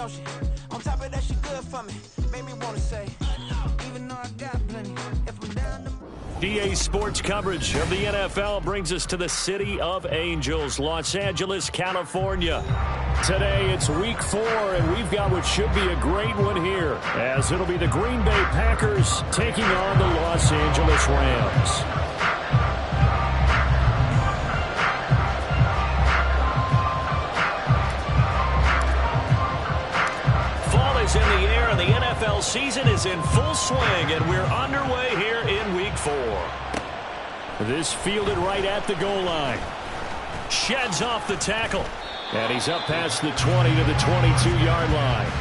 don't she? On top of that, she good for me. Made me want to say, even though I got plenty, if I'm down to... EA Sports coverage of the NFL brings us to the City of Angels, Los Angeles, California. Today it's week 4, and we've got what should be a great one here, as it'll be the Green Bay Packers taking on the Los Angeles Rams. In the air, and the NFL season is in full swing, and we're underway here in week 4. This fielded right at the goal line. Sheds off the tackle, and he's up past the 20 to the 22-yard line.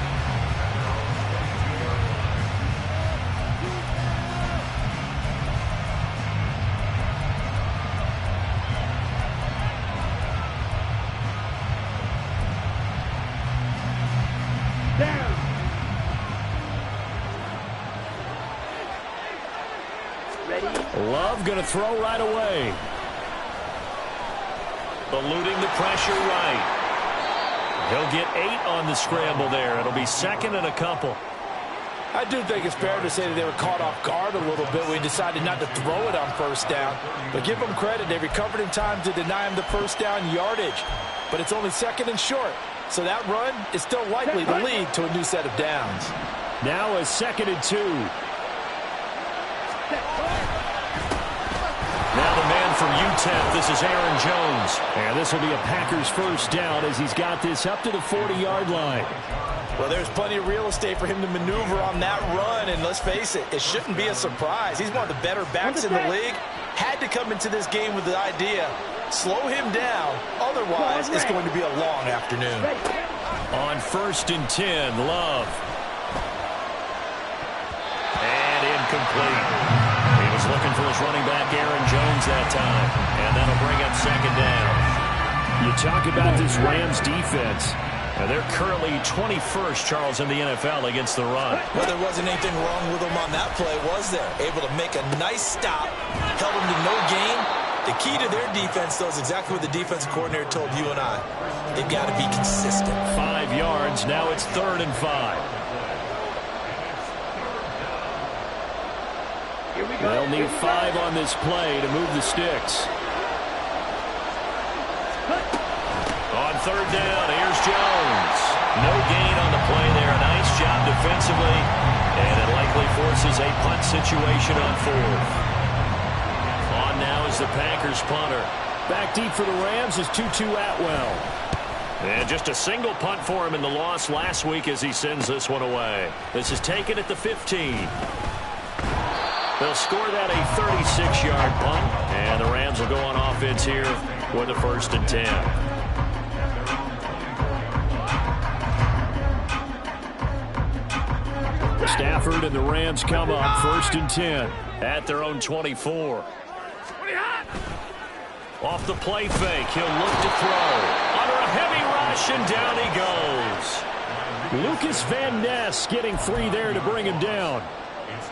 Love going to throw right away. Eluding the pressure right. He'll get 8 on the scramble there. It'll be second and a couple. I do think it's fair to say that they were caught off guard a little bit when he decided not to throw it on first down. But give them credit. They recovered in time to deny him the first down yardage. But it's only second and short. So that run is still likely to lead to a new set of downs. Now a second and 2. Now the man from UTEP, this is Aaron Jones. And this will be a Packers first down as he's got this up to the 40-yard line. Well, there's plenty of real estate for him to maneuver on that run. And let's face it, it shouldn't be a surprise. He's one of the better backs in the league. Had to come into this game with the idea, slow him down. Otherwise, it's going to be a long afternoon. On first and 10, Love. And incomplete. Looking for his running back, Aaron Jones, that time. And that'll bring up second down. You talk about this Rams defense. They're currently 21st, Charles, in the NFL against the run. Well, there wasn't anything wrong with them on that play, was there? Able to make a nice stop, held them to no gain. The key to their defense, though, is exactly what the defensive coordinator told you and I. They've got to be consistent. 5 yards. Now it's 3rd and 5. They'll need 5 on this play to move the sticks. On 3rd down, here's Jones. No gain on the play there. A nice job defensively, and it likely forces a punt situation on 4th. On now is the Packers punter. Back deep for the Rams is Tutu Atwell. And just a single punt for him in the loss last week as he sends this one away. This is taken at the 15. They'll score that a 36-yard punt, and the Rams will go on offense here with a 1st and 10. Stafford and the Rams come up 1st and 10 at their own 24. Off the play fake, he'll look to throw. Under a heavy rush, and down he goes. Lucas Van Ness getting 3 there to bring him down.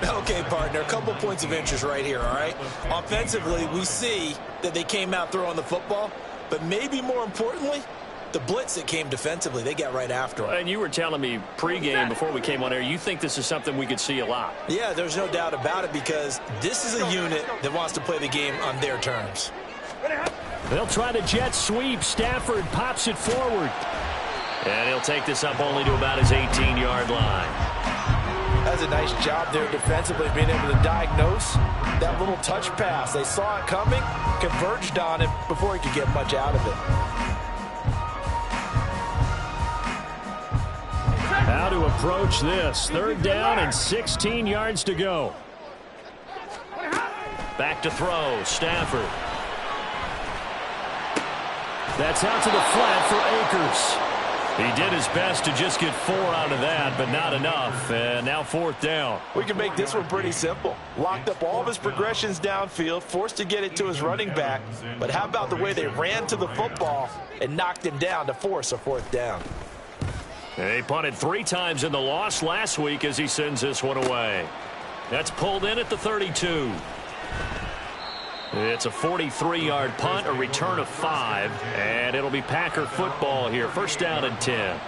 Okay, partner, a couple points of interest right here, all right? Offensively, we see that they came out throwing the football, but maybe more importantly, the blitz that came defensively, they got right after him. And you were telling me pregame before we came on air, you think this is something we could see a lot. Yeah, there's no doubt about it, because this is a unit that wants to play the game on their terms. They'll try to jet sweep. Stafford pops it forward. And he'll take this up only to about his 18-yard line. That's a nice job there defensively, being able to diagnose that little touch pass. They saw it coming, converged on it before he could get much out of it. How to approach this. 3rd down and 16 yards to go. Back to throw. Stafford. That's out to the flat for Akers. He did his best to just get 4 out of that, but not enough. And now 4th down. We can make this one pretty simple. Locked up all of his progressions downfield, forced to get it to his running back. But how about the way they ran to the football and knocked him down to force a 4th down? They punted 3 times in the loss last week as he sends this one away. That's pulled in at the 32. It's a 43-yard punt, a return of 5, and it'll be Packer football here. 1st down and 10.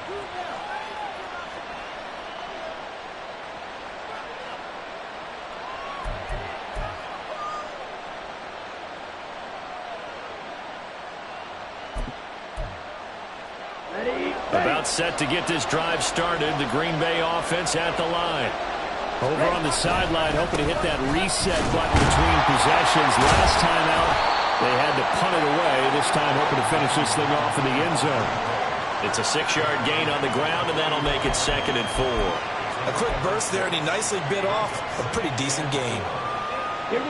About set to get this drive started. The Green Bay offense at the line. Over on the sideline, hoping to hit that reset button between possessions. Last time out, they had to punt it away. This time, hoping to finish this thing off in the end zone. It's a 6-yard gain on the ground, and that'll make it 2nd and 4. A quick burst there, and he nicely bit off a pretty decent gain.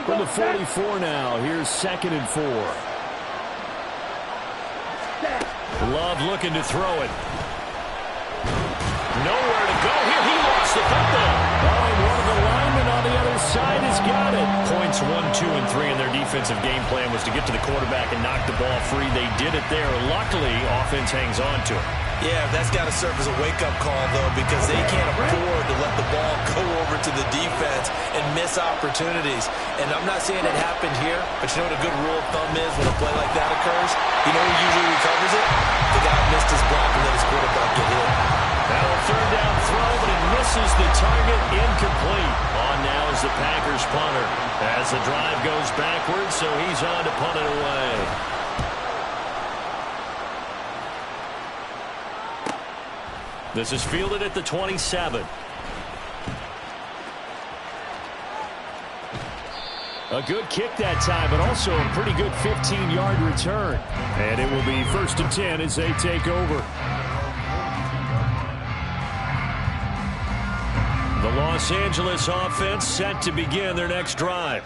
From the 44 now, here's 2nd and 4. Love looking to throw it. Nowhere to go here. He lost the football. Oh, and one of the linemen on the other side has got it. Points 1, 2, and 3 in their defensive game plan was to get to the quarterback and knock the ball free. They did it there. Luckily, offense hangs on to it. Yeah, that's got to serve as a wake-up call, though, because they can't afford to let the ball go over to the defense and miss opportunities. And I'm not saying it happened here, but you know what a good rule of thumb is when a play like that occurs? You know who usually recovers it? The guy missed his block and let his quarterback get hit. Now a 3rd down throw, but it misses the target. Incomplete. On now is the Packers punter. As the drive goes backwards, so he's on to punt it away. This is fielded at the 27. A good kick that time, but also a pretty good 15-yard return. And it will be 1st and 10 as they take over. The Los Angeles offense set to begin their next drive.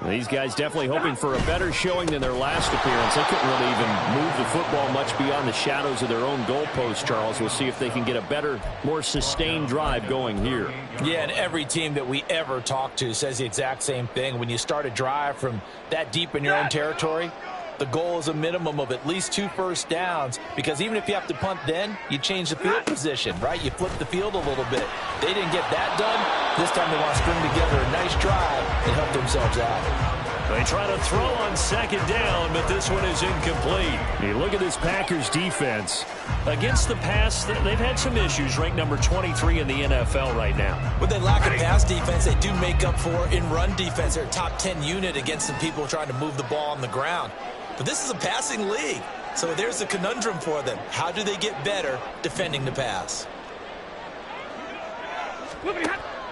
These guys definitely hoping for a better showing than their last appearance. They couldn't really even move the football much beyond the shadows of their own goalpost, Charles. We'll see if they can get a better, more sustained drive going here. Yeah, and every team that we ever talk to says the exact same thing. When you start a drive from that deep in your own territory, the goal is a minimum of at least 2 first downs, because even if you have to punt then, you change the field position, right? You flip the field a little bit. They didn't get that done. This time they want to string together a nice drive and help themselves out. They try to throw on 2nd down, but this one is incomplete. You look at this Packers defense. Against the pass, they've had some issues, ranked number 23 in the NFL right now. With their lack of pass defense, they do make up for in run defense. They're a top 10 unit against some people trying to move the ball on the ground. But this is a passing league, so there's a conundrum for them. How do they get better defending the pass?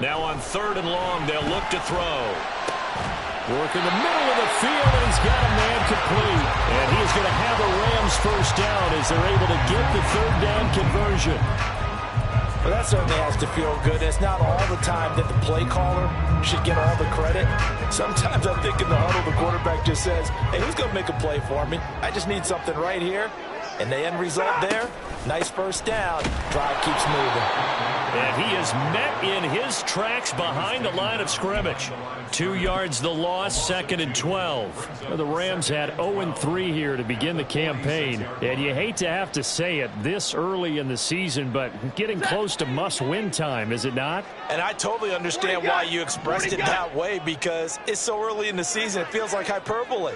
Now on 3rd and long, they'll look to throw. Work in the middle of the field, and he's got a man complete. And he is going to have a Rams 1st down as they're able to get the 3rd down conversion. Well, that certainly has to feel good. It's not all the time that the play caller should get all the credit. Sometimes I think in the huddle, the quarterback just says, hey, who's going to make a play for me? I just need something right here. And the end result there, nice 1st down. Drive keeps moving. And he is met in his tracks behind the line of scrimmage. 2 yards the loss, 2nd and 12. The Rams had 0-3 here to begin the campaign. And you hate to have to say it this early in the season, but getting close to must-win time, is it not? And I totally understand why you expressed it that way, because it's so early in the season, it feels like hyperbole.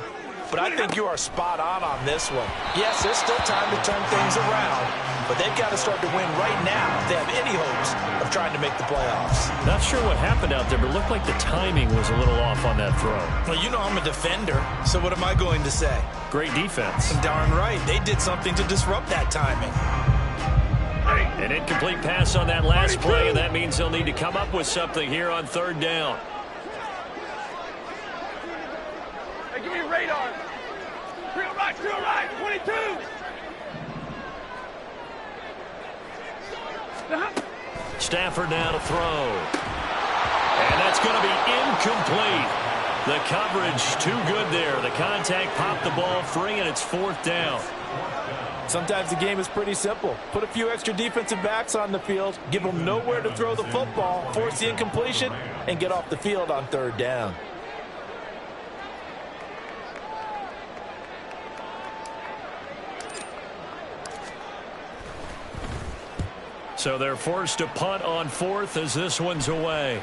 But I think you are spot on this one. Yes, there's still time to turn things around, but they've got to start to win right now if they have any hopes of trying to make the playoffs. Not sure what happened out there, but it looked like the timing was a little off on that throw. Well, you know I'm a defender, so what am I going to say? Great defense. Darn right. They did something to disrupt that timing. An incomplete pass on that last play, and that means they'll need to come up with something here on 3rd down. Hey, give me a radar. To the right, 22. Stafford now to throw. And that's going to be incomplete. The coverage too good there. The contact popped the ball free, and it's 4th down. Sometimes the game is pretty simple. Put a few extra defensive backs on the field, give them nowhere to throw the football, force the incompletion, and get off the field on 3rd down. So they're forced to punt on 4th as this one's away.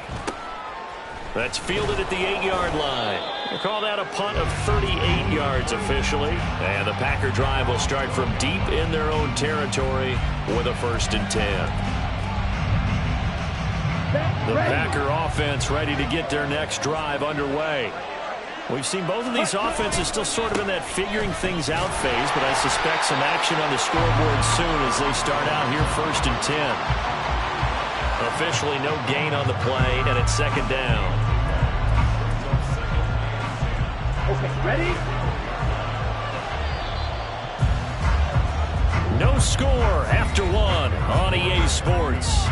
That's fielded at the 8-yard line. We'll call that a punt of 38 yards officially. And the Packer drive will start from deep in their own territory with a 1st and 10. The Packer offense ready to get their next drive underway. We've seen both of these offenses still sort of in that figuring things out phase, but I suspect some action on the scoreboard soon as they start out here 1st and 10. Officially no gain on the play, and it's 2nd down. Okay, ready? No score after 1 on EA Sports.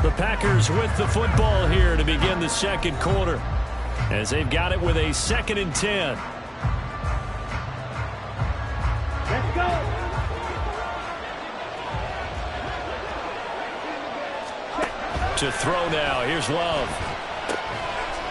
The Packers with the football here to begin the 2nd quarter, as they've got it with a 2nd and 10. Let's go! To throw now. Here's Love.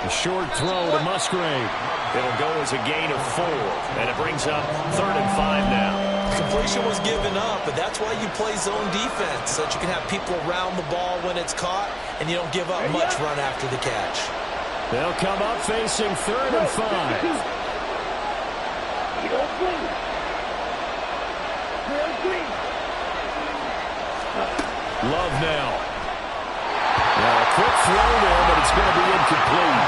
A short throw to Musgrave. It'll go as a gain of 4, and it brings up 3rd and 5 now. Completion was given up, but that's why you play zone defense, so that you can have people around the ball when it's caught, and you don't give up much run after the catch. They'll come up facing 3rd and 5. Love now. Now a quick throw there, but it's going to be incomplete.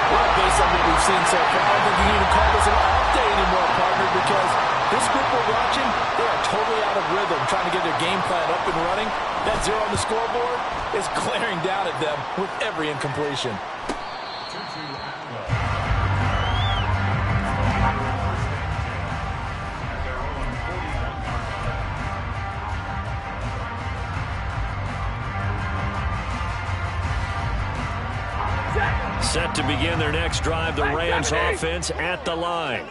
Well, based on what we've seen so far, I don't think you can even call this an off day anymore, partner, because this group we're watching, they are totally out of rhythm, trying to get their game plan up and running. That 0 on the scoreboard is glaring down at them with every incompletion. Set to begin their next drive, the Rams offense at the line.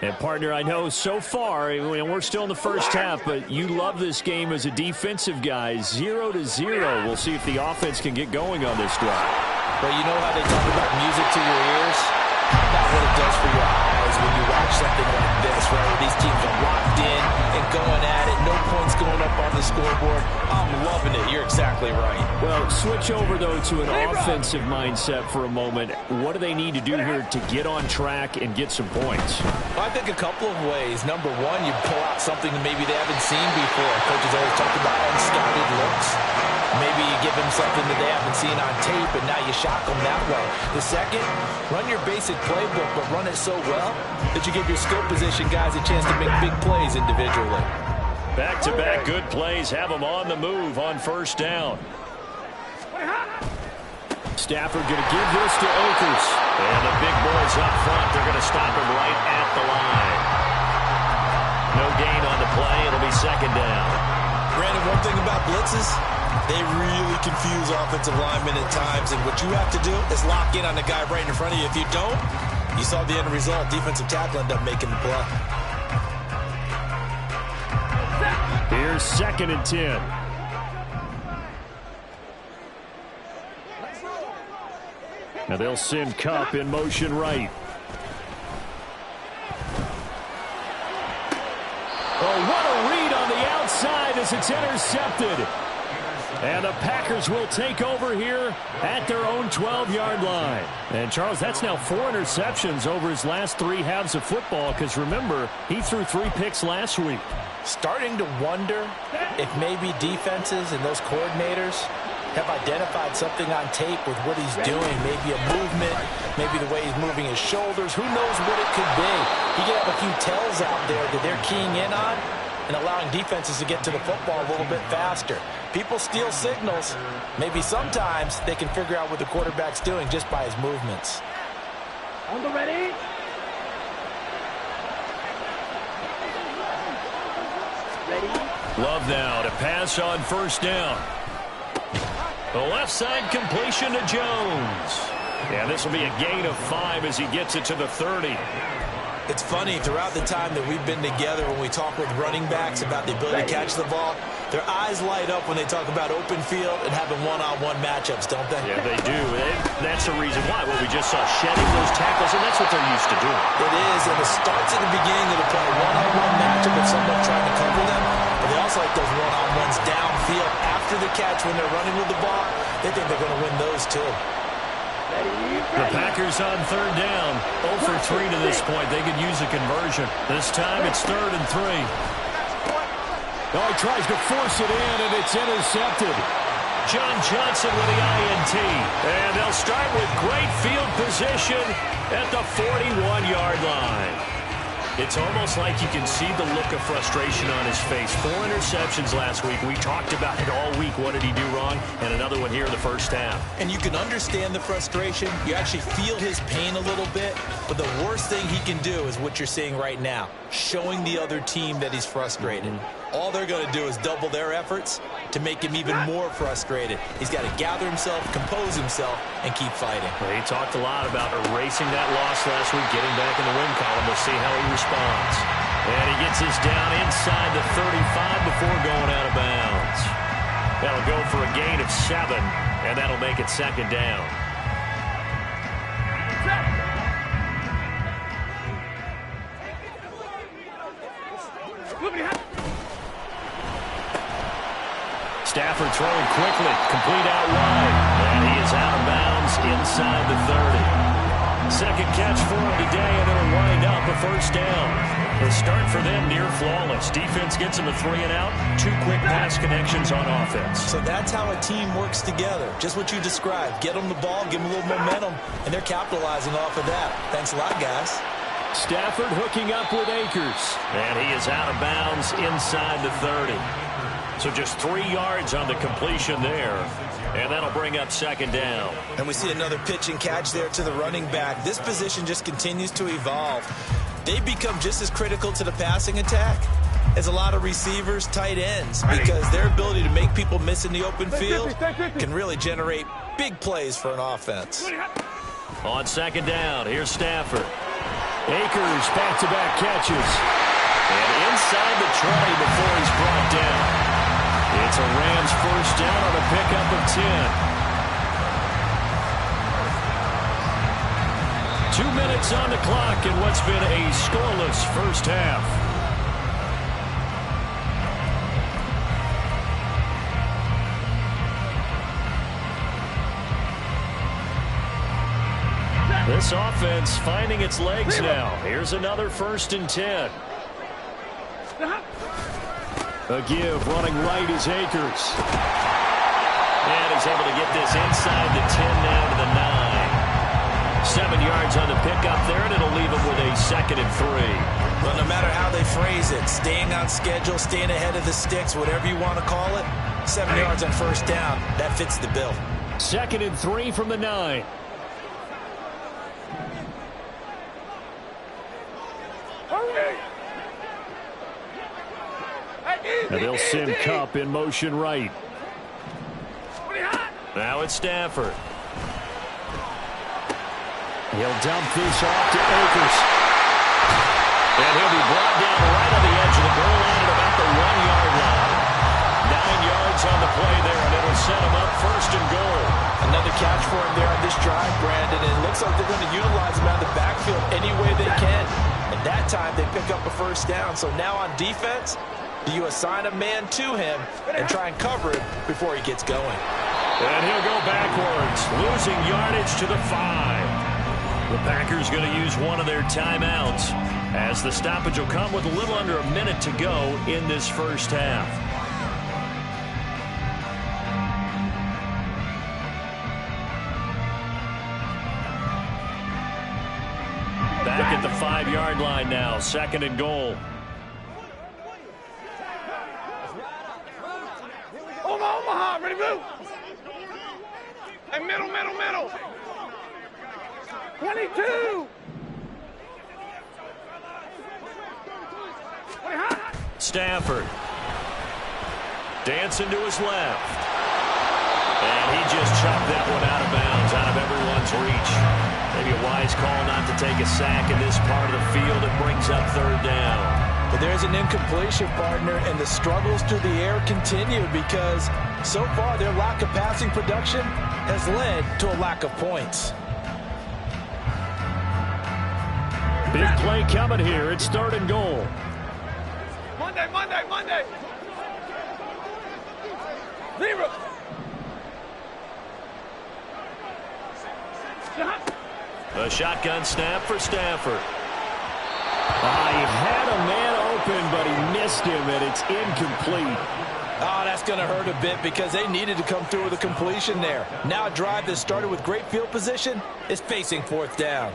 And, partner, I know so far, we're still in the first half, but you love this game as a defensive guy. 0-0. We'll see if the offense can get going on this drive. Well, you know how they talk about music to your ears? Not what it does for your eyes when you watch something like this, right? Where these teams are locked in and going at it. No points going up on the scoreboard. I'm loving it. You're exactly right. Well, switch over, though, to an offensive mindset for a moment. What do they need to do here to get on track and get some points? Well, I think a couple of ways. Number one, you pull out something that maybe they haven't seen before. Coaches always talk about unscouted looks. Maybe you give them something that they haven't seen on tape, and now you shock them that way. The second, run your basic playbook, but run it so well that you give your skill position guys a chance to make big plays individually. Back-to-back good plays have them on the move on 1st down. Stafford going to give this to Akers. And the big boys up front, they're going to stop him right at the line. No gain on the play. It'll be 2nd down. Brandon, one thing about blitzes, they really confuse offensive linemen at times, and what you have to do is lock in on the guy right in front of you. If you don't, you saw the end result. Defensive tackle ended up making the play. Here's 2nd and 10. Now they'll send Kupp in motion right. Oh, what a read on the outside as it's intercepted. And the Packers will take over here at their own 12-yard line. And, Charles, that's now 4 interceptions over his last 3 halves of football, because, remember, he threw 3 picks last week. Starting to wonder if maybe defenses and those coordinators have identified something on tape with what he's doing. Maybe a movement, maybe the way he's moving his shoulders. Who knows what it could be? He could have a few tells out there that they're keying in on and allowing defenses to get to the football a little bit faster. People steal signals. Maybe sometimes they can figure out what the quarterback's doing just by his movements. On the ready? Love now to pass on 1st down. The left side completion to Jones. And this will be a gain of 5 as he gets it to the 30. It's funny, throughout the time that we've been together, when we talk with running backs about the ability to catch the ball, their eyes light up when they talk about open field and having one-on-one matchups, don't they? Yeah, they do. That's the reason why. What we just saw, shedding those tackles, and that's what they're used to doing. It is, and it starts at the beginning of the play, one-on-one matchup with someone trying to cover them, but they also like those one-on-ones downfield after the catch when they're running with the ball. They think they're going to win those, too. The Packers on 3rd down. 0 for 3 to this point. They could use a conversion. This time it's 3rd and 3. Oh, he tries to force it in, and it's intercepted. John Johnson with the INT. And they'll start with great field position at the 41-yard line. It's almost like you can see the look of frustration on his face. 4 interceptions last week. We talked about it all week. What did he do wrong? And another one here in the first half. And you can understand the frustration. You actually feel his pain a little bit. But the worst thing he can do is what you're seeing right now, showing the other team that he's frustrated. All they're going to do is double their efforts to make him even more frustrated. He's got to gather himself, compose himself, and keep fighting. Well, he talked a lot about erasing that loss last week, getting back in the win column. We'll see how he responds. And he gets this down inside the 35 before going out of bounds. That'll go for a gain of 7, and that'll make it second down. Stafford throwing quickly, complete out wide, and he is out of bounds inside the 30. Second catch for him today, and it'll wind up a first down. The start for them near flawless. Defense gets him a 3-and-out, 2 quick pass connections on offense. So that's how a team works together. Just what you described. Get them the ball, give them a little momentum, and they're capitalizing off of that. Thanks a lot, guys. Stafford hooking up with Akers, and he is out of bounds inside the 30. So just 3 yards on the completion there. And that'll bring up second down. And we see another pitch and catch there to the running back. This position just continues to evolve. They become just as critical to the passing attack as a lot of receivers, tight ends, because their ability to make people miss in the open field can really generate big plays for an offense. On second down, here's Stafford. Akers back-to-back catches. And inside the 20 before he's brought down. It's a Rams first down on a pickup of 10. 2 minutes on the clock in what's been a scoreless first half. This offense finding its legs now. Here's another 1st and 10. A give, running right is Akers. And he's able to get this inside the 10 now to the 9. 7 yards on the pickup there, and it'll leave him with a 2nd and 3. Well, no matter how they phrase it, staying on schedule, staying ahead of the sticks, whatever you want to call it, 7 yards on first down, that fits the bill. 2nd and 3 from the 9. And they'll send Kupp in motion right. Now it's Stafford. He'll dump this off to Akers. And he'll be brought down right on the edge of the goal line at about the 1-yard line. 9 yards on the play there, and it'll set him up 1st and goal. Another catch for him there on this drive, Brandon. And it looks like they're going to utilize him out of the backfield any way they can. And that time they pick up a first down. So now on defense, do you assign a man to him and try and cover it before he gets going? And he'll go backwards, losing yardage to the 5. The Packers going to use one of their timeouts as the stoppage will come with a little under a minute to go in this first half. Back at the 5-yard line now, 2nd and goal. Omaha, ready, blue. Hey, middle. 22. Stafford. Dancing to his left. And he just chopped that one out of bounds, out of everyone's reach. Maybe a wise call not to take a sack in this part of the field. It brings up 3rd down. But there's an incompletion, partner, and the struggles through the air continue because so far their lack of passing production has led to a lack of points. Big play coming here. It's 3rd and goal. Monday. 0. A shotgun snap for Stafford. He had a man open, but he missed him, and it's incomplete. Oh, that's going to hurt a bit because they needed to come through with a completion there. Now a drive that started with great field position is facing fourth down.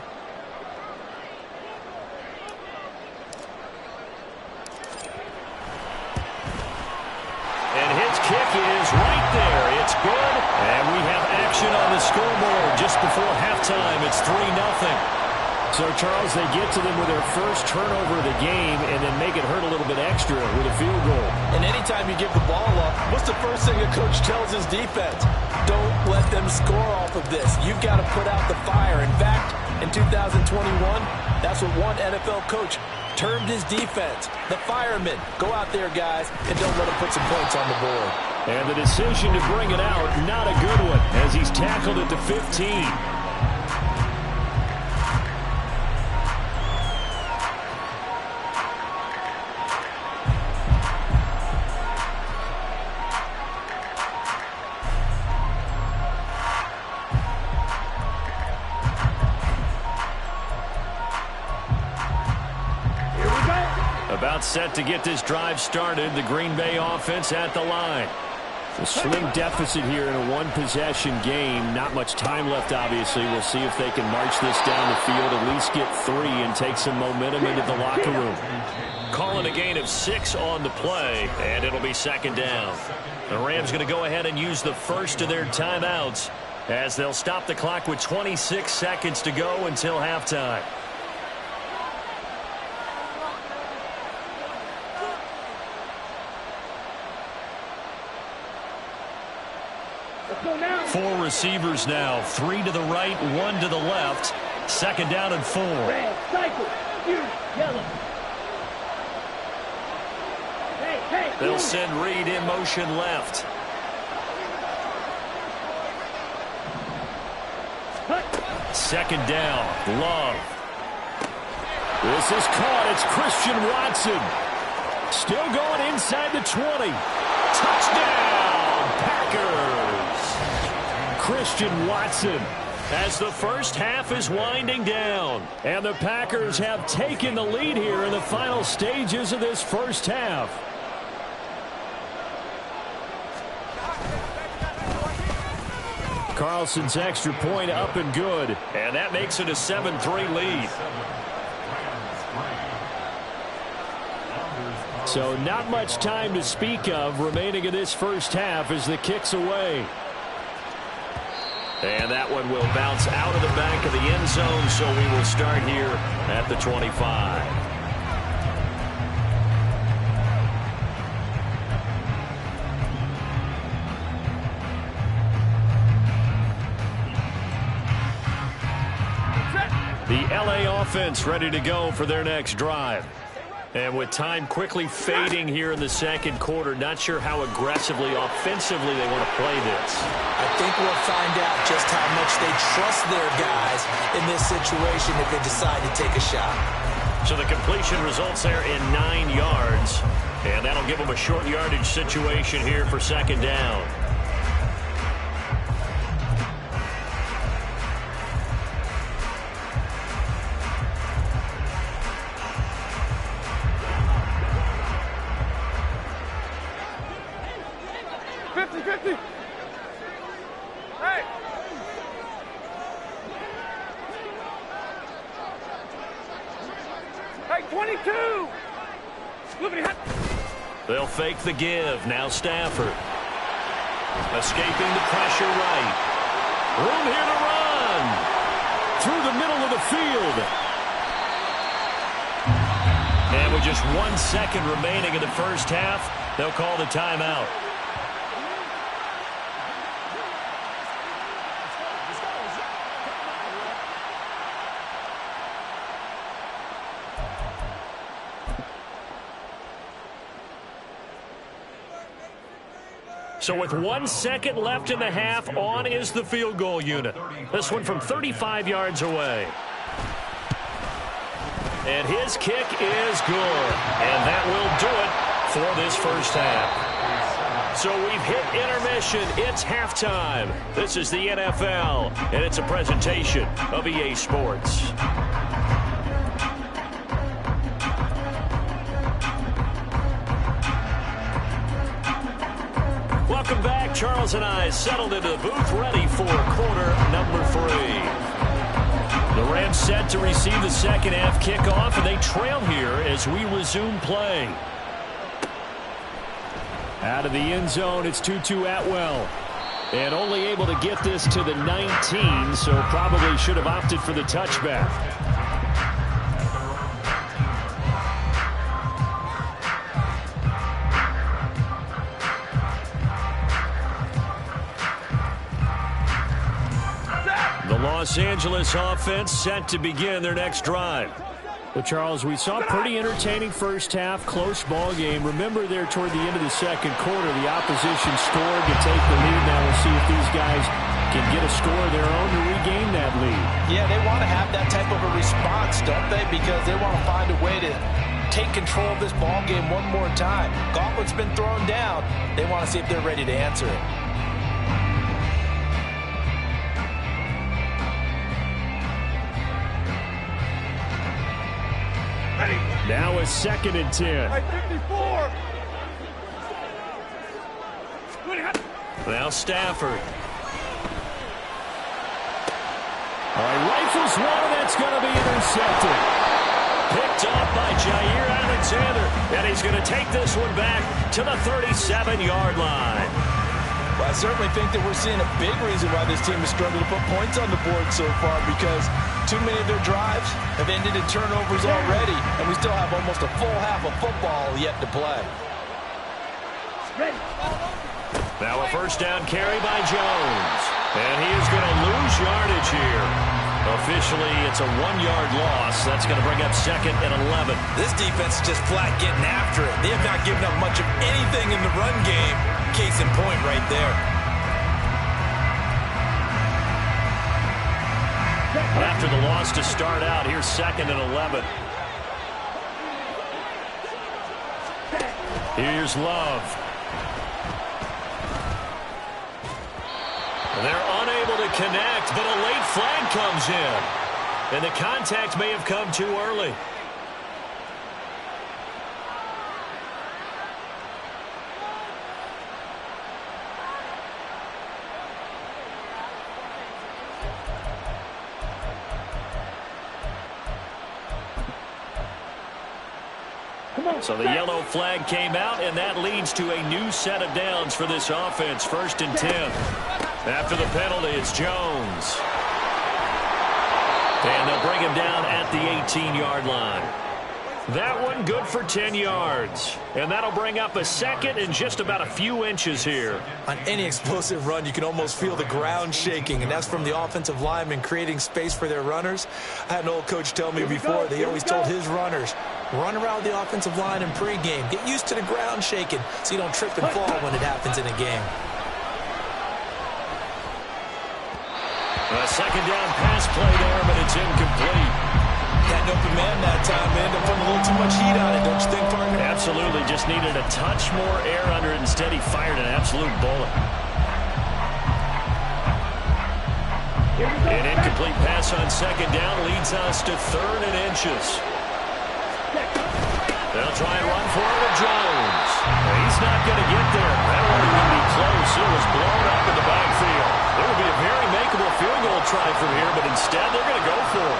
And his kick is right there. It's good. And we have action on the scoreboard just before halftime. It's 3-0. So, Charles, they get to them with their first turnover of the game and then make it hurt a little bit extra with a field goal. And anytime you give the ball up, what's the first thing a coach tells his defense? Don't let them score off of this. You've got to put out the fire. In fact, in 2021, that's what one NFL coach termed his defense. The firemen. Go out there, guys, and don't let them put some points on the board. And the decision to bring it out, not a good one, as he's tackled at the 15. About set to get this drive started. The Green Bay offense at the line. A slim deficit here in a one-possession game. Not much time left, obviously. We'll see if they can march this down the field, at least get 3, and take some momentum into the locker room. Calling a gain of 6 on the play, and it'll be second down. The Rams going to go ahead and use the first of their timeouts as they'll stop the clock with 26 seconds to go until halftime. Four receivers now, 3 to the right, 1 to the left. Second down and 4. Red, cycle, you, yellow. Hey, They'll send Reed in motion left. Second down, Love. This is caught. It's Christian Watson. Still going inside the 20. Touchdown, Packers. Christian Watson. As the first half is winding down. And the Packers have taken the lead here in the final stages of this first half. Carlson's extra point up and good. And that makes it a 7-3 lead. So not much time to speak of remaining in this first half as the kick's away. And that one will bounce out of the back of the end zone, so we will start here at the 25. The LA offense ready to go for their next drive. And with time quickly fading here in the second quarter, not sure how aggressively, offensively they want to play this. I think we'll find out just how much they trust their guys in this situation if they decide to take a shot. So the completion results there in 9 yards. And that'll give them a short yardage situation here for second down. They'll fake the give. Now Stafford. Escaping the pressure right. Room here to run. Through the middle of the field. And with just 1 second remaining in the first half, they'll call the timeout. So with 1 second left in the half, on is the field goal unit. This one from 35 yards away. And his kick is good. And that will do it for this first half. So we've hit intermission. It's halftime. This is the NFL, and it's a presentation of EA Sports. Charles and I settled into the booth ready for quarter number 3. The Rams set to receive the second half kickoff, and they trail here as we resume play. Out of the end zone, it's Tutu Atwell. And only able to get this to the 19, so probably should have opted for the touchback. The Los Angeles offense set to begin their next drive. Well, Charles, we saw a pretty entertaining first half, close ball game. Remember there toward the end of the second quarter, the opposition scored to take the lead. Now we'll see if these guys can get a score of their own to regain that lead. Yeah, they want to have that type of a response, don't they? Because they want to find a way to take control of this ball game one more time. Gauntlet's been thrown down. They want to see if they're ready to answer it. Now a 2nd and 10. 54. Now Stafford. All right, rifles one, that's going to be intercepted. Picked off by Jair Alexander, and he's going to take this one back to the 37-yard line. Well, I certainly think that we're seeing a big reason why this team has struggled to put points on the board so far, because too many of their drives have ended in turnovers already, and we still have almost a full half of football yet to play. Now a first down carry by Jones, and he is going to lose yardage here. Officially, it's a 1-yard loss. That's going to bring up 2nd and 11. This defense is just flat getting after it. They have not given up much of anything in the run game. Case in point right there. After the loss to start out, here's 2nd and 11. Here's Love. They're unable to connect, but a late flag comes in. And the contact may have come too early. So the yellow flag came out, and that leads to a new set of downs for this offense. 1st and 10. After the penalty, it's Jones. And they'll bring him down at the 18-yard line. That one good for 10 yards. And that'll bring up a 2nd and just about a few inches here. On any explosive run, you can almost feel the ground shaking, and that's from the offensive linemen creating space for their runners. I had an old coach tell me before, he always told his runners, run around the offensive line in pregame. Get used to the ground shaking so you don't trip and fall when it happens in a game. A 2nd down pass play there, but it's incomplete. Had an open man that time, man. Ended up putting a little too much heat on it, don't you think, partner? Absolutely. Just needed a touch more air under it. Instead, he fired an absolute bullet. An incomplete pass on 2nd down leads us to 3rd and inches. They'll try and run for it with Jones. He's not going to get there. That wasn't going to be close. It was blown up in the backfield. There would be a very makeable field goal try from here, but instead they're going to go for it.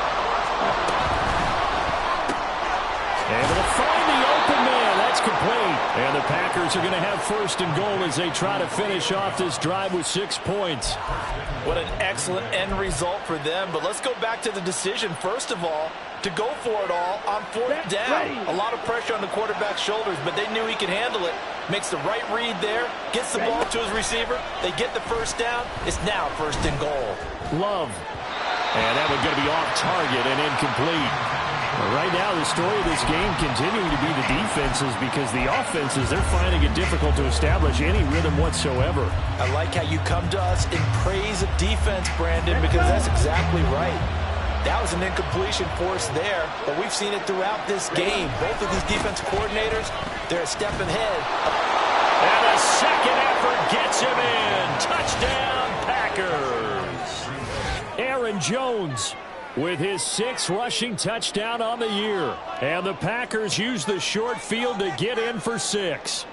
Able to find the open man. That's complete. And the Packers are going to have 1st and goal as they try to finish off this drive with 6 points. What an excellent end result for them. But let's go back to the decision, first of all, to go for it all on 4th down. A lot of pressure on the quarterback's shoulders, but they knew he could handle it. Makes the right read there, gets the ball to his receiver. They get the first down. It's now 1st and goal. Love. And that one's going to be off target and incomplete. Right now, the story of this game continuing to be the defenses, because the offenses, they're finding it difficult to establish any rhythm whatsoever. I like how you come to us in praise of defense, Brandon, because that's exactly right. That was an incompletion for us there, but we've seen it throughout this game. Both of these defense coordinators, they're a step ahead. And a 2nd effort gets him in. Touchdown, Packers. Aaron Jones with his 6th rushing touchdown on the year. And the Packers use the short field to get in for 6.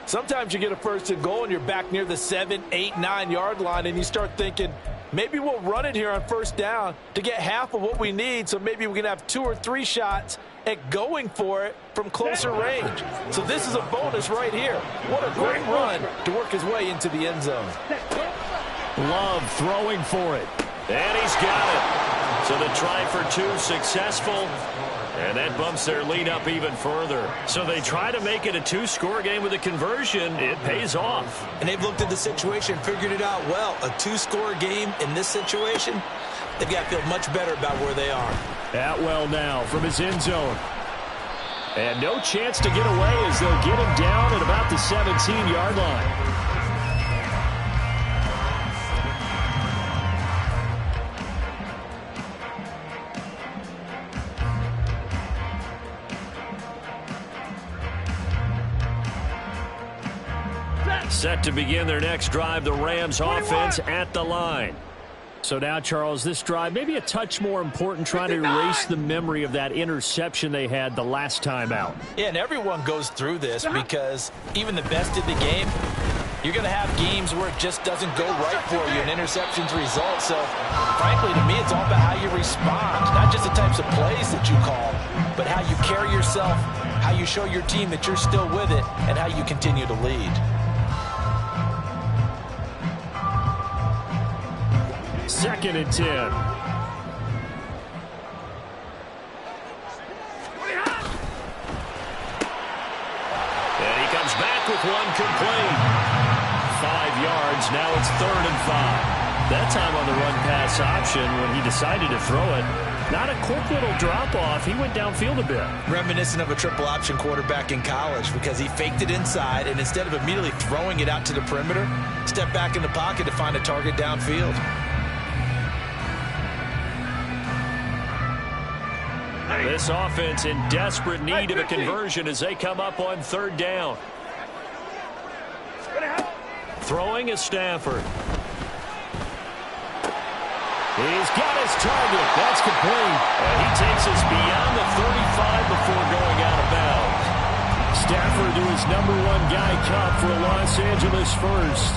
Sometimes you get a first and goal and you're back near the 7, 8, 9-yard line, and you start thinking, maybe we'll run it here on first down to get half of what we need, so maybe we can have 2 or 3 shots at going for it from closer range. So this is a bonus right here. What a great run to work his way into the end zone. Love throwing for it. And he's got it. So the try for 2 successful. And that bumps their lead up even further. So they try to make it a 2-score game with a conversion. It pays off. And they've looked at the situation, figured it out well. A 2-score game in this situation, they've got to feel much better about where they are. Atwell now from his end zone. And no chance to get away as they'll get him down at about the 17-yard line. Set to begin their next drive, the Rams offense at the line. So now, Charles, this drive maybe a touch more important, trying to erase the memory of that interception they had the last time out. Yeah, and everyone goes through this because even the best in the game, you're going to have games where it just doesn't go right for you, and interceptions result. So, frankly, to me, it's all about how you respond, not just the types of plays that you call, but how you carry yourself, how you show your team that you're still with it, and how you continue to lead. Second and 10. And he comes back with one complete. 5 yards. Now it's 3rd and 5. That time on the run-pass option when he decided to throw it. Not a quick little drop-off. He went downfield a bit. Reminiscent of a triple-option quarterback in college because he faked it inside, and instead of immediately throwing it out to the perimeter, stepped back in the pocket to find a target downfield. This offense in desperate need of a conversion as they come up on 3rd down. Throwing is Stafford. He's got his target. That's complete. And he takes us beyond the 35 before going out of bounds. Stafford to his #1 guy Cup for a Los Angeles first.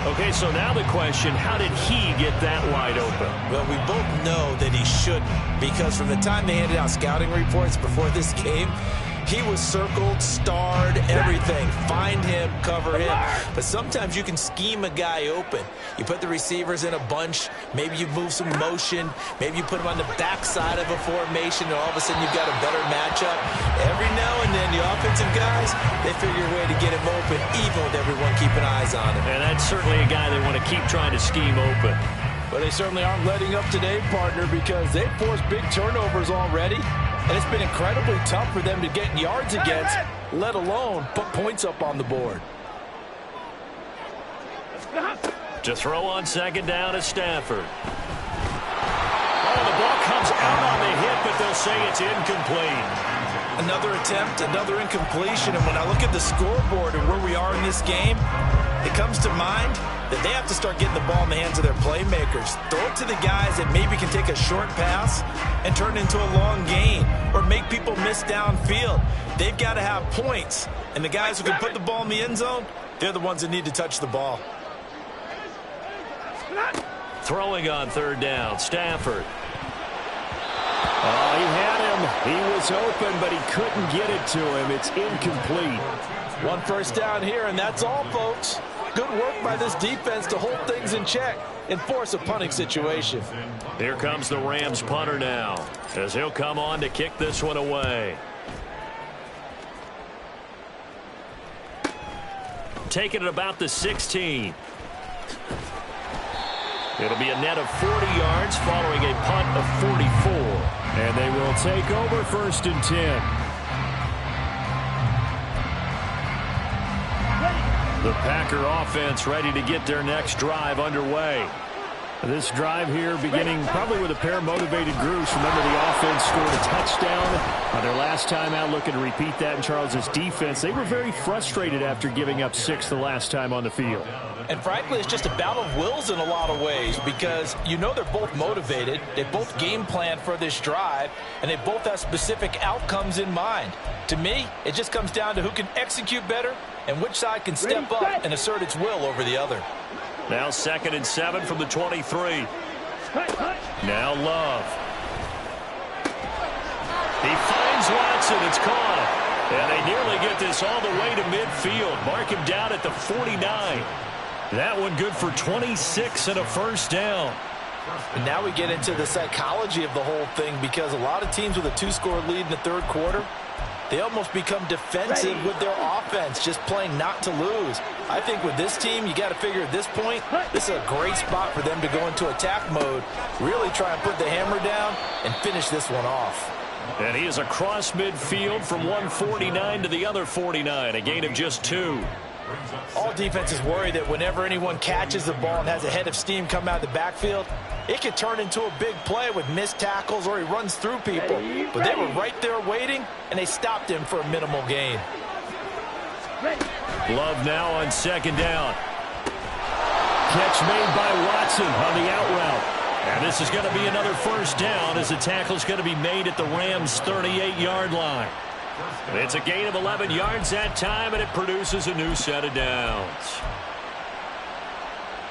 Okay, so now the question, how did he get that wide open? Well, we both know that he shouldn't, because from the time they handed out scouting reports before this game, he was circled, starred, everything. Find him, cover him. But sometimes you can scheme a guy open. You put the receivers in a bunch. Maybe you move some motion. Maybe you put him on the backside of a formation, and all of a sudden you've got a better matchup. Every now and then, the offensive guys, they figure a way to get him open, even with everyone keeping eyes on him. And that's certainly a guy they want to keep trying to scheme open. But they certainly aren't letting up today, partner, because they've forced big turnovers already. And it's been incredibly tough for them to get yards against, let alone put points up on the board. To throw on 2nd down is Stafford. Oh, the ball comes out on the hit, but they'll say it's incomplete. Another attempt, another incompletion. And when I look at the scoreboard and where we are in this game, it comes to mind that they have to start getting the ball in the hands of their playmakers. Throw it to the guys that maybe can take a short pass and turn it into a long gain or make people miss downfield. They've got to have points. And the guys who can put the ball in the end zone, they're the ones that need to touch the ball. Throwing on 3rd down, Stafford. Oh, he had him. He was open, but he couldn't get it to him. It's incomplete. 1 first down here, and that's all, folks. Good work by this defense to hold things in check and force a punting situation. Here comes the Rams punter now, as he'll come on to kick this one away. Taking it about the 16. It'll be a net of 40 yards following a punt of 44. And they will take over 1st and 10. The Packer offense ready to get their next drive underway. This drive here beginning probably with a pair of motivated groups. Remember, the offense scored a touchdown on their last time out, looking to repeat that in Charles's defense. They were very frustrated after giving up 6 the last time on the field. And frankly, it's just a battle of wills in a lot of ways because you know they're both motivated. They both game plan for this drive, and they both have specific outcomes in mind. To me, it just comes down to who can execute better and which side can step up and assert its will over the other. Now 2nd and 7 from the 23. Now Love. He finds Watson. It's caught. And they nearly get this all the way to midfield. Mark him down at the 49. That one good for 26 and a first down. And now we get into the psychology of the whole thing because a lot of teams with a 2-score lead in the third quarter, they almost become defensive with their offense, just playing not to lose. I think with this team, you got to figure at this point, this is a great spot for them to go into attack mode, really try and put the hammer down and finish this one off. And he is across midfield from 149 to the other 49, a gain of just 2. All defenses worry that whenever anyone catches the ball and has a head of steam come out of the backfield, it could turn into a big play with missed tackles or he runs through people. But they were right there waiting, and they stopped him for a minimal gain. Love now on 2nd down. Catch made by Watson on the out route. And this is going to be another first down as the tackle is going to be made at the Rams' 38-yard line. It's a gain of 11 yards that time, and it produces a new set of downs.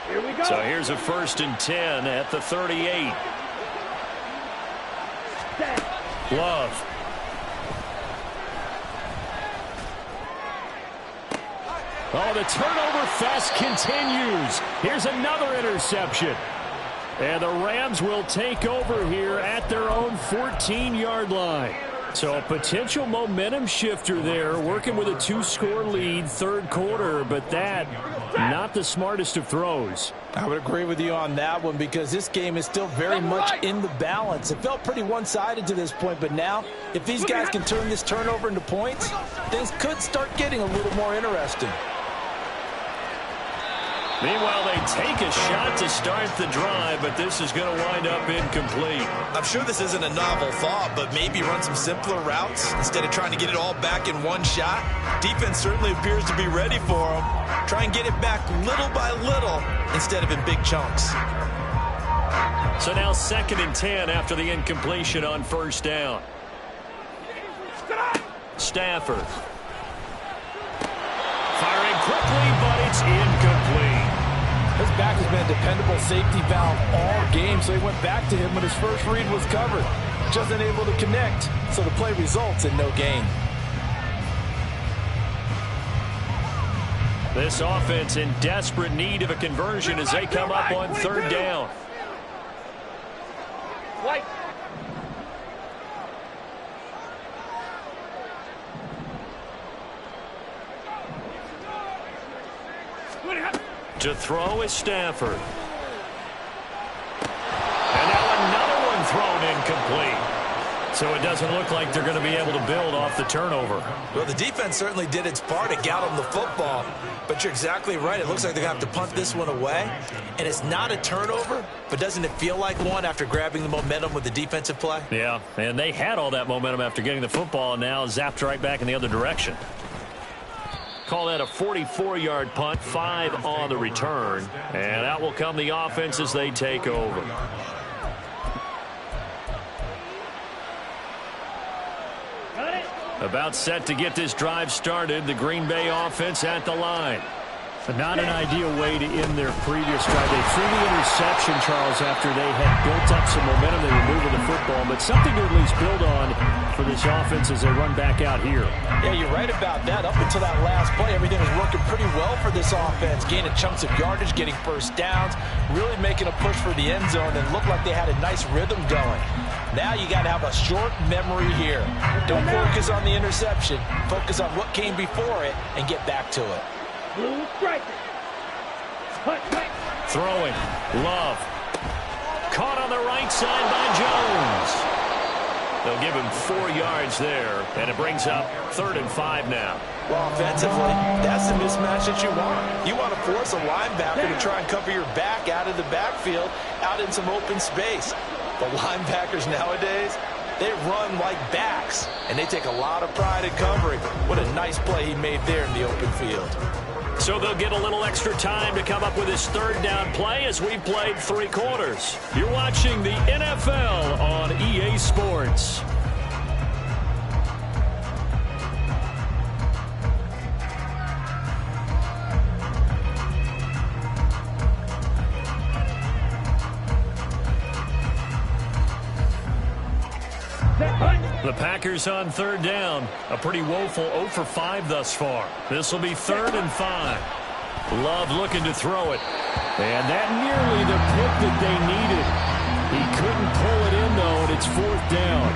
Here we go. So here's a 1st and 10 at the 38. Love. Oh, the turnover fest continues. Here's another interception. And the Rams will take over here at their own 14-yard line. So a potential momentum shifter there, working with a 2-score lead, third quarter, but that, not the smartest of throws. I would agree with you on that one because this game is still very much in the balance. It felt pretty one-sided to this point, but now, if these guys can turn this turnover into points, things could start getting a little more interesting. Meanwhile, they take a shot to start the drive, but this is going to wind up incomplete. I'm sure this isn't a novel thought, but maybe run some simpler routes instead of trying to get it all back in one shot. Defense certainly appears to be ready for them. Try and get it back little by little instead of in big chunks. So now 2nd and 10 after the incompletion on 1st down. Stafford. Firing quickly, but it's incomplete. His back has been a dependable safety valve all game, so he went back to him when his first read was covered. Just unable to connect, so the play results in no gain. This offense in desperate need of a conversion as they come up on 3rd down. White. To throw is Stafford. And now another one thrown incomplete. So it doesn't look like they're going to be able to build off the turnover. Well, the defense certainly did its part to get them the football. But you're exactly right. It looks like they're going to have to punt this one away. And it's not a turnover, but doesn't it feel like one after grabbing the momentum with the defensive play? Yeah, and they had all that momentum after getting the football and now zapped right back in the other direction. Call that a 44-yard punt, 5 on the return. And out will come the offense as they take over. About set to get this drive started, the Green Bay offense at the line. Not an ideal way to end their previous drive. They threw the interception, Charles, after they had built up some momentum. They were moving the football, but something to at least build on for this offense as they run back out here. Yeah, you're right about that. Up until that last play, everything was working pretty well for this offense, gaining chunks of yardage, getting first downs, really making a push for the end zone, and looked like they had a nice rhythm going. Now you got to have a short memory here. Don't focus on the interception. Focus on what came before it and get back to it. Throwing. Love. Caught on the right side by Jones. They'll give him 4 yards there, and it brings up 3rd and 5 now. Well, offensively, that's the mismatch that you want. You want to force a linebacker to try and cover your back out of the backfield, out in some open space. The linebackers nowadays, they run like backs, and they take a lot of pride in covering. What a nice play he made there in the open field. So they'll get a little extra time to come up with his third down play as we've played 3 quarters. You're watching the NFL on EA Sports. The Packers on third down. A pretty woeful 0 for 5 thus far. This will be 3rd and 5. Love looking to throw it. And that nearly the pick that they needed. He couldn't pull it in, though, and it's 4th down.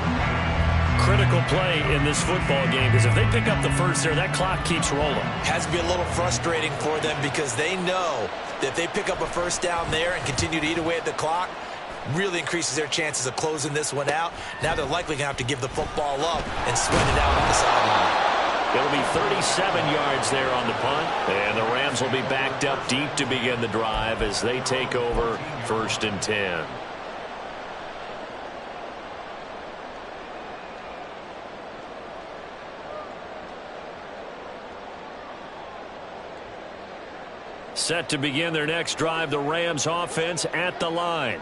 Critical play in this football game, because if they pick up the first there, that clock keeps rolling. Has to be a little frustrating for them because they know that if they pick up a first down there and continue to eat away at the clock, really increases their chances of closing this one out. Now they're likely going to have to give the football up and sweat it out on the sideline. It'll be 37 yards there on the punt, and the Rams will be backed up deep to begin the drive as they take over 1st and 10. Set to begin their next drive, the Rams offense at the line.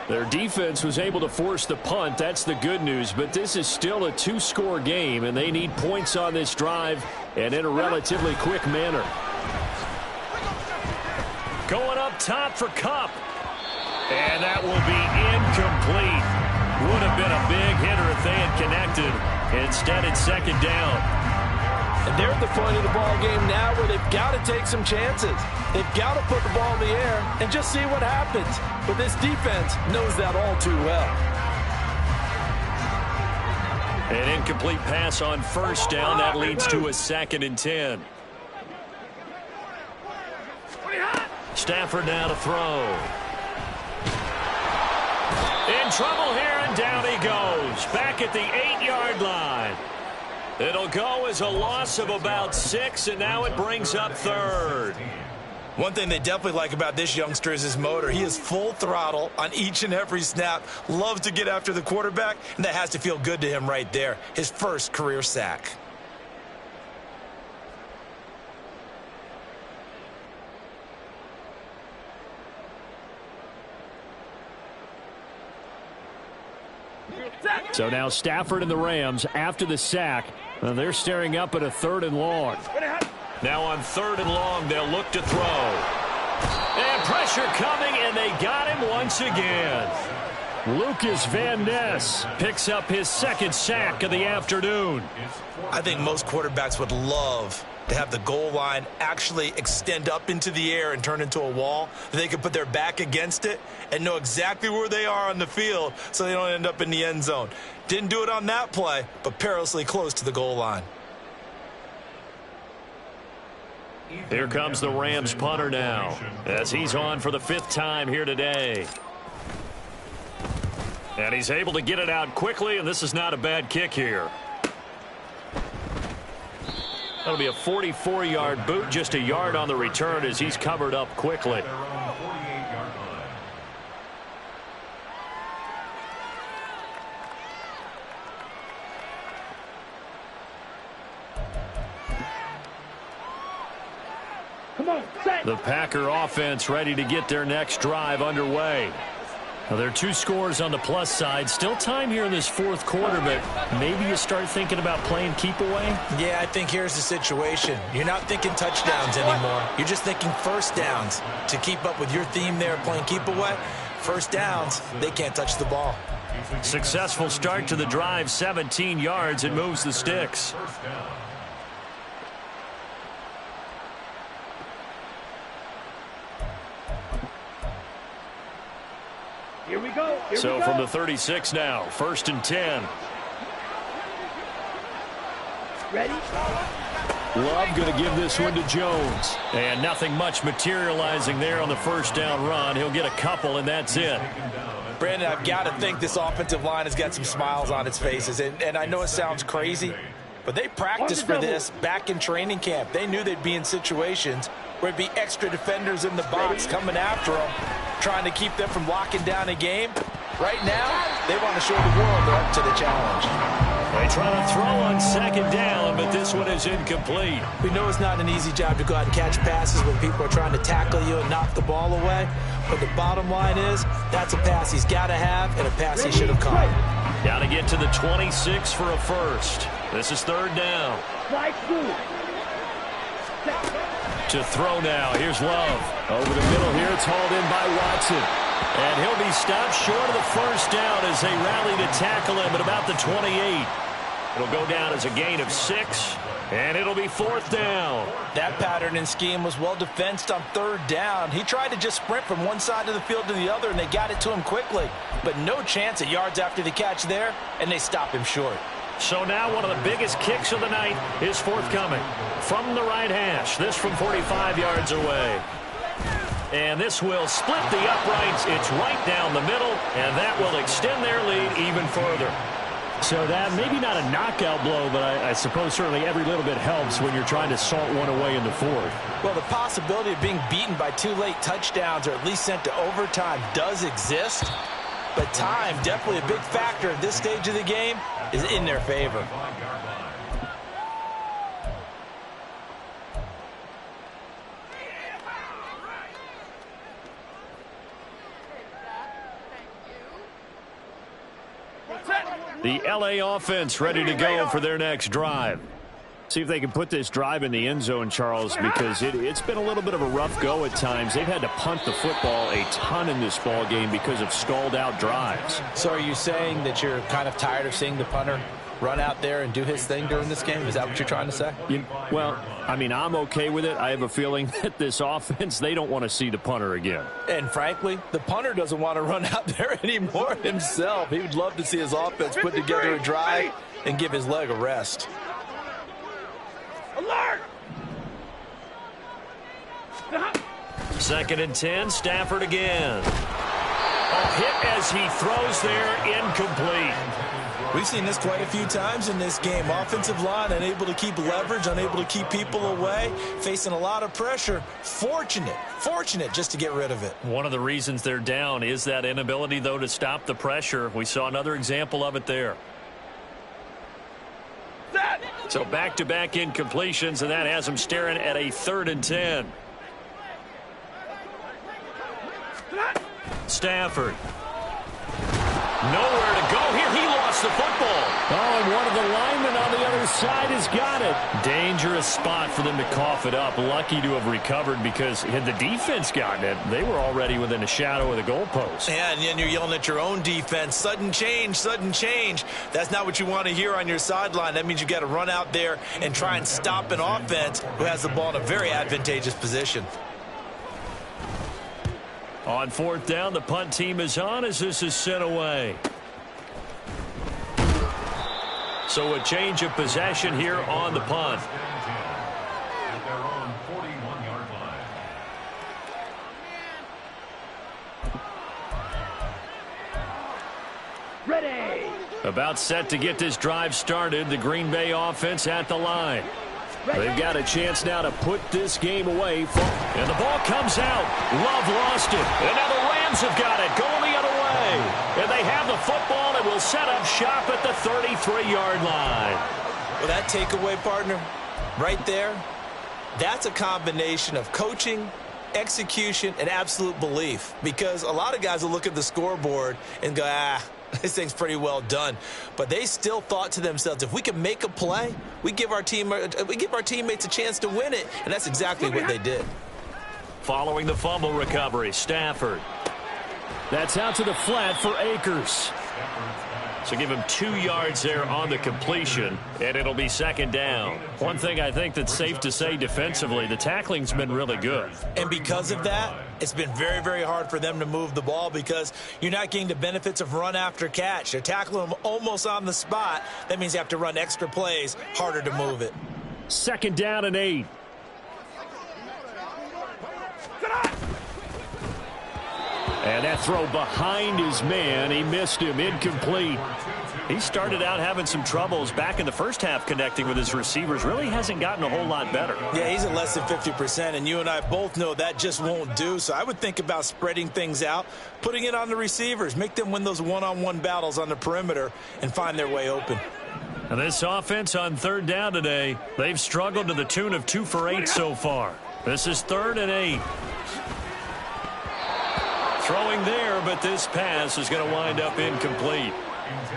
Their defense was able to force the punt. That's the good news. But this is still a 2-score game, and they need points on this drive and in a relatively quick manner. Going up top for Kupp. And that will be incomplete. Would have been a big hitter if they had connected. Instead, it's 2nd down. And they're at the point of the ball game now where they've got to take some chances. They've got to put the ball in the air and just see what happens. But this defense knows that all too well. An incomplete pass on 1st down. That leads to a 2nd and 10. Stafford now to throw. In trouble here, and down he goes. Back at the 8-yard line. It'll go as a loss of about 6, and now it brings up 3rd. One thing they definitely like about this youngster is his motor. He is full throttle on each and every snap, loves to get after the quarterback, and that has to feel good to him right there. His first career sack. So now Stafford and the Rams after the sack. They're staring up at a 3rd and long. Now on 3rd and long, they'll look to throw. And pressure coming, and they got him once again. Lucas Van Ness picks up his 2nd sack of the afternoon. I think most quarterbacks would love to have the goal line actually extend up into the air and turn into a wall. They can put their back against it and know exactly where they are on the field so they don't end up in the end zone. Didn't do it on that play, but perilously close to the goal line. Here comes the Rams punter now as he's on for the 5th time here today. And he's able to get it out quickly, and this is not a bad kick here. That'll be a 44-yard boot, just a yard on the return as he's covered up quickly. The Packer offense ready to get their next drive underway. Now, there are 2 scores on the plus side. Still time here in this 4th quarter, but maybe you start thinking about playing keep away? Yeah, I think here's the situation. You're not thinking touchdowns anymore. You're just thinking first downs. To keep up with your theme there, playing keep away, first downs, they can't touch the ball. Successful start to the drive, 17 yards, and moves the sticks. Here we go. So from the 36 now, 1st and 10. Ready? Love going to give this one to Jones. And nothing much materializing there on the 1st down run. He'll get a couple, and that's it. Brandon, I've got to think this offensive line has got some smiles on its faces. And I know it sounds crazy, But they practiced for this back in training camp. They knew they'd be in situations where it'd be extra defenders in the box coming after them, trying to keep them from locking down a game. Right now, they want to show the world they're up to the challenge. They try to throw on second down, but this one is incomplete. We know it's not an easy job to go out and catch passes when people are trying to tackle you and knock the ball away. But the bottom line is, that's a pass he's got to have and a pass he should have caught. Got to get to the 26 for a first. This is third down. To throw now. Here's Love. Over the middle here. It's hauled in by Watson. And he'll be stopped short of the first down as they rally to tackle him at about the 28. It'll go down as a gain of 6, and it'll be fourth down. That pattern and scheme was well defensed on third down. He tried to just sprint from one side of the field to the other, and they got it to him quickly. But no chance at yards after the catch there, and they stop him short. So now one of the biggest kicks of the night is forthcoming from the right hash. This from 45 yards away. And this will split the uprights. It's right down the middle, and that will extend their lead even further. So that maybe not a knockout blow, but I suppose certainly every little bit helps when you're trying to salt one away in the fourth. Well, the possibility of being beaten by 2 late touchdowns or at least sent to overtime does exist. But time, definitely a big factor at this stage of the game, is in their favor. The LA offense ready to go for their next drive. See if they can put this drive in the end zone, Charles, because it's been a little bit of a rough go at times. They've had to punt the football a ton in this ball game because of stalled-out drives. So are you saying that you're kind of tired of seeing the punter run out there and do his thing during this game? Is that what you're trying to say? Well, I mean, I'm okay with it. I have a feeling that this offense, they don't want to see the punter again. And frankly, the punter doesn't want to run out there anymore himself. He would love to see his offense put together a drive and give his leg a rest. Alert! 2nd and 10, Stafford again. A hit as he throws there, incomplete. We've seen this quite a few times in this game. Offensive line unable to keep leverage, unable to keep people away, facing a lot of pressure. Fortunate just to get rid of it. One of the reasons they're down is that inability, though, to stop the pressure. We saw another example of it there. So back-to-back incompletions, and that has them staring at a 3rd and 10. Stafford. Nowhere to go here. He lost the football. Oh, and one of the linemen on the other side has got it. Dangerous spot for them to cough it up. Lucky to have recovered because had the defense gotten it, they were already within a shadow of the goalpost. Yeah, and then you're yelling at your own defense. Sudden change, sudden change. That's not what you want to hear on your sideline. That means you got to run out there and try and stop an offense who has the ball in a very advantageous position. On 4th down, the punt team is on as this is sent away. So a change of possession here on the punt. Ready! About set to get this drive started. The Green Bay offense at the line. They've got a chance now to put this game away. And the ball comes out. Love lost it. And now the Rams have got it. Going the other way. And they have the football and will set up shop at the 33-yard line. Well, that takeaway, partner, right there, that's a combination of coaching, execution, and absolute belief. Because a lot of guys will look at the scoreboard and go, this thing's pretty well done. But they still thought to themselves, if we can make a play, we give our teammates a chance to win it. And that's exactly what they did. Following the fumble recovery, Stafford. That's out to the flat for Akers. So give him 2 yards there on the completion, and it'll be 2nd down. One thing I think that's safe to say defensively, the tackling's been really good. And because of that, it's been very, very hard for them to move the ball because you're not getting the benefits of run after catch. They're tackling them almost on the spot. That means you have to run extra plays, harder to move it. 2nd down and 8. And that throw behind his man. He missed him. Incomplete. He started out having some troubles back in the first half connecting with his receivers. Really hasn't gotten a whole lot better. Yeah, he's at less than 50%, and you and I both know that just won't do. So I would think about spreading things out, putting it on the receivers, make them win those one-on-one battles on the perimeter and find their way open. And this offense on third down today, they've struggled to the tune of 2 for 8 so far. This is 3rd and 8. Throwing there, but this pass is going to wind up incomplete.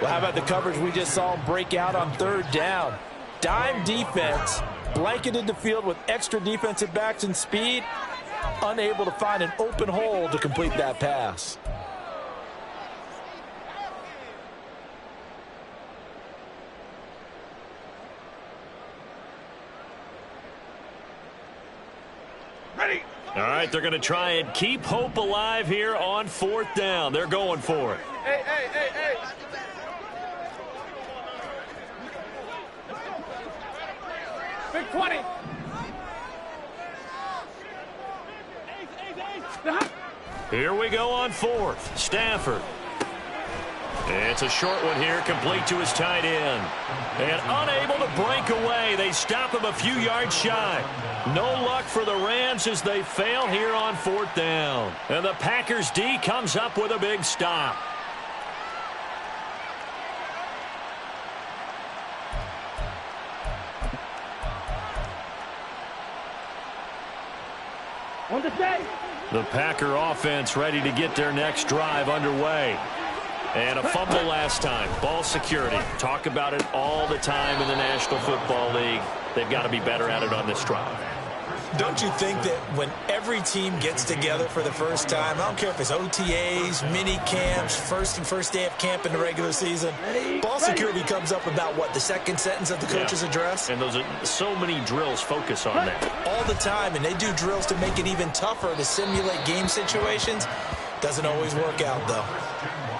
Well, how about the coverage we just saw him break out on third down? Dime defense, blanketed the field with extra defensive backs and speed, unable to find an open hole to complete that pass. Ready. All right, they're going to try and keep hope alive here on 4th down. They're going for it. Hey, hey, hey, hey. Big 20. Here we go on 4th. Stafford. It's a short one here, complete to his tight end. And unable to break away. They stop him a few yards shy. No luck for the Rams as they fail here on 4th down. And the Packers D comes up with a big stop. On the stay. The Packer offense ready to get their next drive underway. And a fumble last time. Ball security. Talk about it all the time in the National Football League. They've got to be better at it on this drive. Don't you think that when every team gets together for the first time, I don't care if it's OTAs, mini camps, first day of camp in the regular season, ball security comes up about what, the second sentence of the coach's address? And those are so many drills focus on that. All the time, and they do drills to make it even tougher to simulate game situations. Doesn't always work out, though.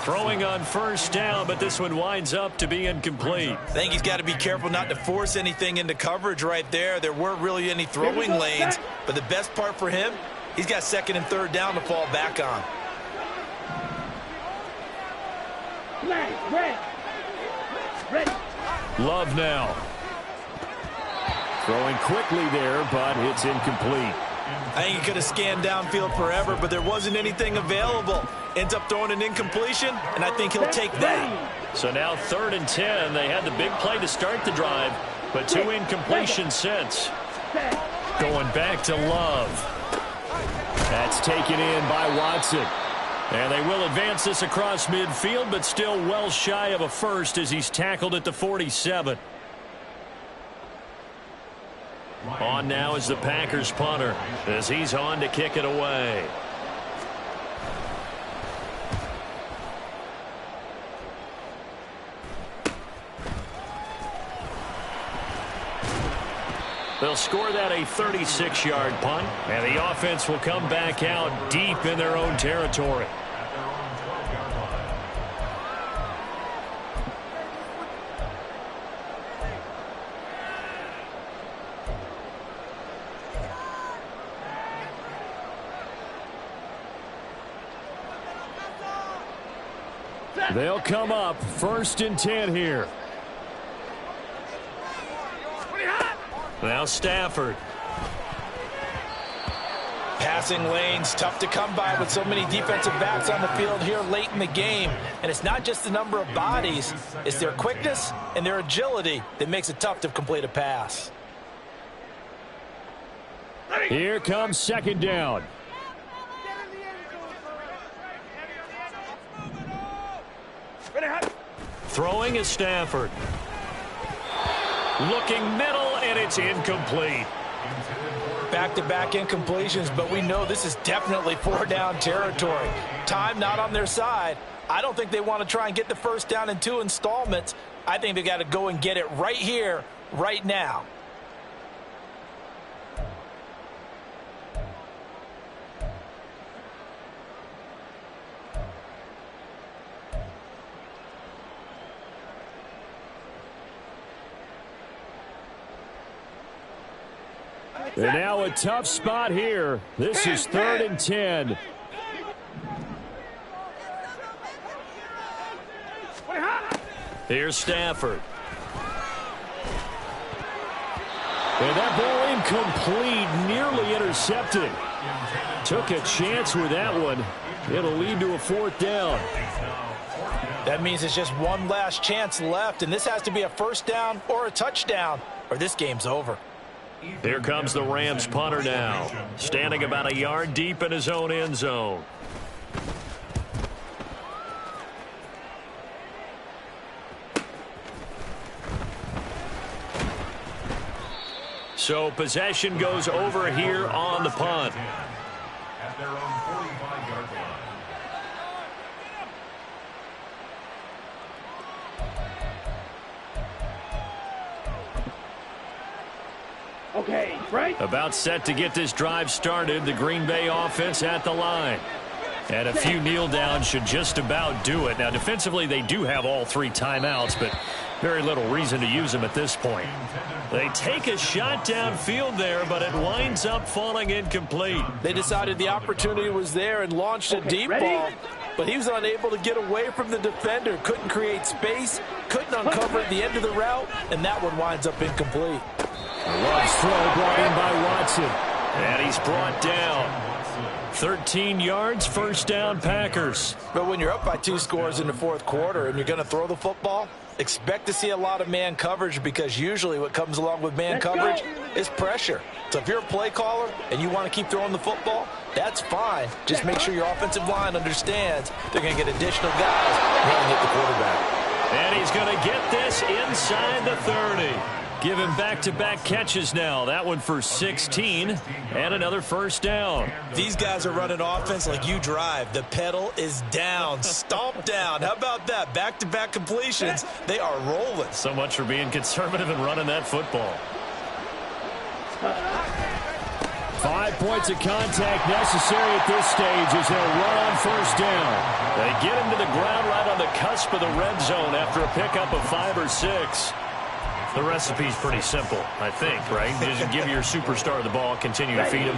Throwing on 1st down, but this one winds up to be incomplete. I think he's got to be careful not to force anything into coverage right there. There weren't really any throwing lanes, but the best part for him, he's got 2nd and 3rd down to fall back on. Love now. Throwing quickly there, but it's incomplete. I think he could have scanned downfield forever, but there wasn't anything available. Ends up throwing an incompletion, and I think he'll take that. So now 3rd and 10. They had the big play to start the drive, but 2 incompletions since. Going back to Love. That's taken in by Watson. And they will advance this across midfield, but still well shy of a first as he's tackled at the 47. On now is the Packers punter as he's on to kick it away. They'll score that a 36-yard punt, and the offense will come back out deep in their own territory. They'll come up 1st and 10 here. Now Stafford. Passing lanes, tough to come by with so many defensive backs on the field here late in the game. And it's not just the number of bodies, it's their quickness and their agility that makes it tough to complete a pass. Here comes 2nd down. Throwing is Stafford. Looking middle, and it's incomplete. Back-to-back incompletions, but we know this is definitely 4-down territory. Time not on their side. I don't think they want to try and get the 1st down in 2 installments. I think they got to go and get it right here, right now. And now a tough spot here. This is 3rd and 10. Here's Stafford. And that ball incomplete, nearly intercepted. Took a chance with that one. It'll lead to a 4th down. That means it's just one last chance left, and this has to be a 1st down or a touchdown, or this game's over. Here comes the Rams punter now, standing about a yard deep in his own end zone. So possession goes over here on the punt. At their own 45-yard line. Okay, right? About set to get this drive started, the Green Bay offense at the line. And a few kneel downs should just about do it. Now, defensively, they do have all 3 timeouts, but very little reason to use them at this point. They take a shot downfield there, but it winds up falling incomplete. They decided the opportunity was there and launched a deep ball, but he was unable to get away from the defender, couldn't create space, couldn't uncover the end of the route, and that one winds up incomplete. Nice throw brought in by Watson. And he's brought down. 13 yards, 1st down, Packers. But when you're up by 2 scores in the 4th quarter and you're going to throw the football, expect to see a lot of man coverage, because usually what comes along with man coverage is pressure. So if you're a play caller and you want to keep throwing the football, that's fine. Just make sure your offensive line understands they're going to get additional guys running at the quarterback. And he's going to get this inside the 30. Give him back-to-back catches now. That one for 16 and another 1st down. These guys are running offense like you drive. The pedal is down, stomp down. How about that? Back-to-back completions. They are rolling. So much for being conservative and running that football. 5 points of contact necessary at this stage as they'll run on 1st down. They get him to the ground right on the cusp of the red zone after a pickup of 5 or 6. The recipe's pretty simple, I think, right? Just give your superstar the ball, continue to feed him.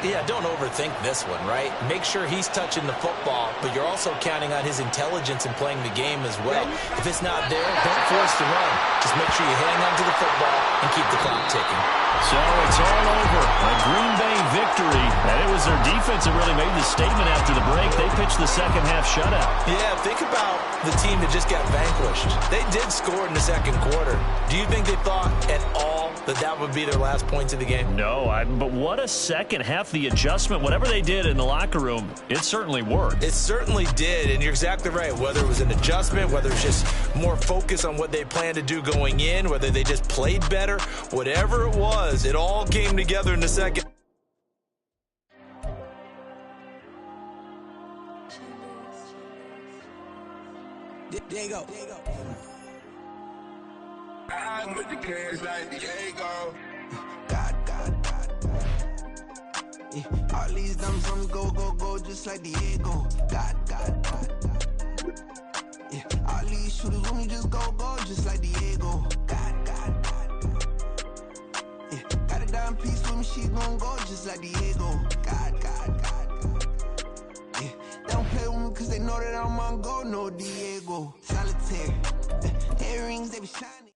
Yeah, don't overthink this one, right? Make sure he's touching the football, but you're also counting on his intelligence in playing the game as well. If it's not there, don't force the run. Just make sure you hang on to the football and keep the clock ticking. So it's all over. A Green Bay victory. And it was their defense that really made the statement after the break. They pitched the second half shutout. Yeah, think about the team that just got vanquished. They did score in the 2nd quarter. Do you think they thought at all that that would be their last points of the game? No, but what a second half. The adjustment, whatever they did in the locker room, it certainly worked. It certainly did, and you're exactly right. Whether it was an adjustment, whether it's just more focus on what they planned to do going in, whether they just played better, whatever it was, it all came together in the second. There you go. I'm with the cash like Diego. God. Yeah, all these dumps on go, just like Diego. God. Yeah, all these shooters when we just go, just like Diego. God. Yeah, got a dime piece with me, she gon' go just like Diego. God. Yeah, they don't play with me cause they know that I'm on go, no Diego. Solitaire, earrings, they be shining.